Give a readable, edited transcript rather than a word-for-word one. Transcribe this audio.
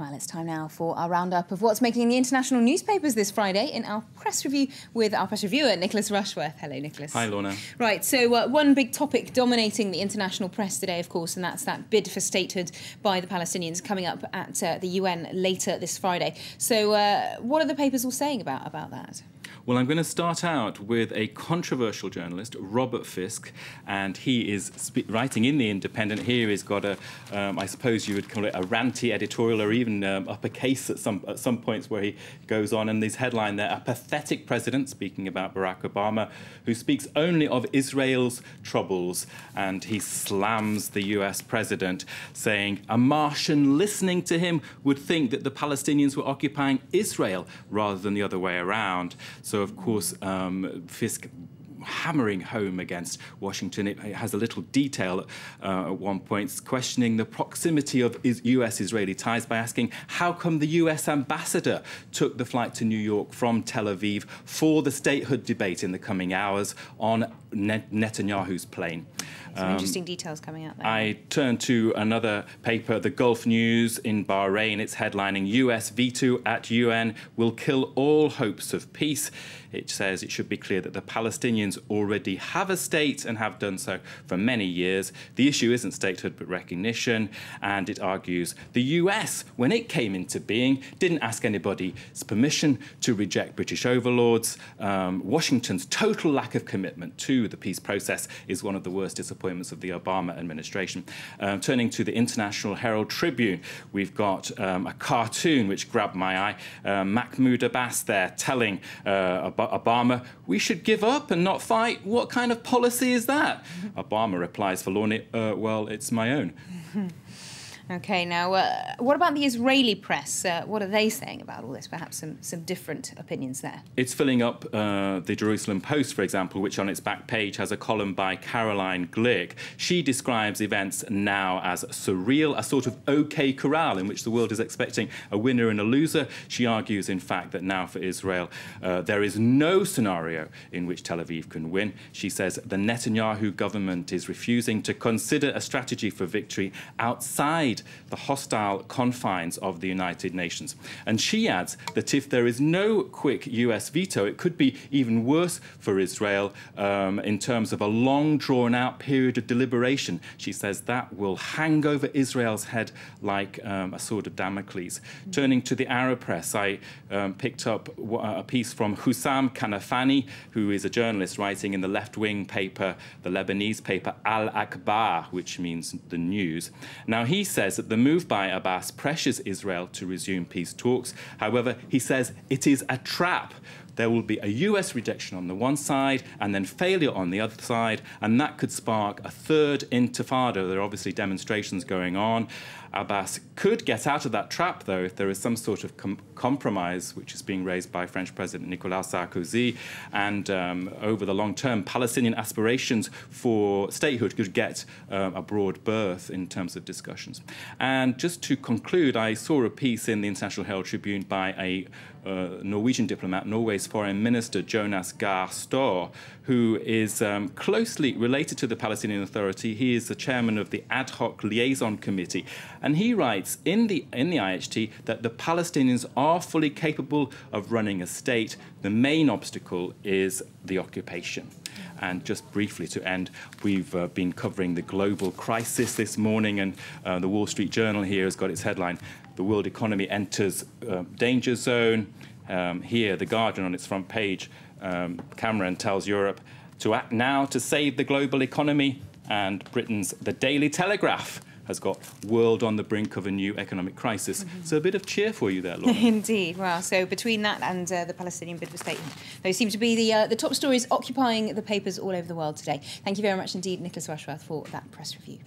Well, it's time now for our roundup of what's making the international newspapers this Friday in our press review with our press reviewer, Nicholas Rushworth. Hello, Nicholas. Hi, Lorna. Right, so one big topic dominating the international press today, of course, and that's that bid for statehood by the Palestinians coming up at the UN later this Friday. So what are the papers all saying about that? Well, I'm going to start out with a controversial journalist, Robert Fisk, and he is writing in The Independent. Here he's got a, I suppose you would call it a ranty editorial, or even uppercase at some points where he goes on. And this headline there, a pathetic president, speaking about Barack Obama, who speaks only of Israel's troubles. And he slams the US president, saying a Martian listening to him would think that the Palestinians were occupying Israel rather than the other way around. So, of course, Fisk hammering home against Washington. It has a little detail at one point, questioning the proximity of US-Israeli ties by asking how come the US ambassador took the flight to New York from Tel Aviv for the statehood debate in the coming hours on Netanyahu's plane. Some interesting details coming out there. I turn to another paper, the Gulf News in Bahrain. It's headlining, US veto at UN will kill all hopes of peace. It says it should be clear that the Palestinians already have a state and have done so for many years. The issue isn't statehood but recognition. And it argues the US, when it came into being, didn't ask anybody's permission to reject British overlords. Washington's total lack of commitment to the peace process is one of the worst disappointments of the Obama administration. Turning to the International Herald Tribune, we've got a cartoon which grabbed my eye. Mahmoud Abbas there telling Obama, we should give up and not fight. What kind of policy is that? Obama replies forlornly, well, it's my own. OK, now, what about the Israeli press? What are they saying about all this? Perhaps some different opinions there. It's filling up the Jerusalem Post, for example, which on its back page has a column by Caroline Glick. She describes events now as surreal, a sort of OK Corral in which the world is expecting a winner and a loser. She argues, in fact, that now for Israel, there is no scenario in which Tel Aviv can win. She says the Netanyahu government is refusing to consider a strategy for victory outside the hostile confines of the United Nations. And she adds that if there is no quick US veto, it could be even worse for Israel in terms of a long drawn-out period of deliberation. She says that will hang over Israel's head like a sword of Damocles. Turning to the Arab press, I picked up a piece from Hussam Kanafani, who is a journalist writing in the left-wing paper, the Lebanese paper Al-Akhbar, which means the news. Now, he says that the move by Abbas pressures Israel to resume peace talks. However, he says it is a trap. There will be a US rejection on the one side and then failure on the other side, and that could spark a third intifada. There are obviously demonstrations going on. Abbas could get out of that trap, though, if there is some sort of compromise, which is being raised by French President Nicolas Sarkozy. And over the long term, Palestinian aspirations for statehood could get a broad berth in terms of discussions. And just to conclude, I saw a piece in the International Herald Tribune by a Norwegian diplomat, Norway's Foreign Minister Jonas Gahr Store, who is closely related to the Palestinian Authority. He is the chairman of the Ad Hoc Liaison Committee. And he writes in the IHT that the Palestinians are fully capable of running a state. The main obstacle is the occupation. And just briefly to end, we've been covering the global crisis this morning, and the Wall Street Journal here has got its headline, "The world economy enters danger zone." Here, The Guardian on its front page, Cameron tells Europe to act now to save the global economy, and Britain's The Daily Telegraph has got world on the brink of a new economic crisis. So a bit of cheer for you there, Laura. Indeed. Well, so between that and the Palestinian bid for statehood, those seem to be the top stories occupying the papers all over the world today. Thank you very much indeed, Nicholas Rushworth, for that press review.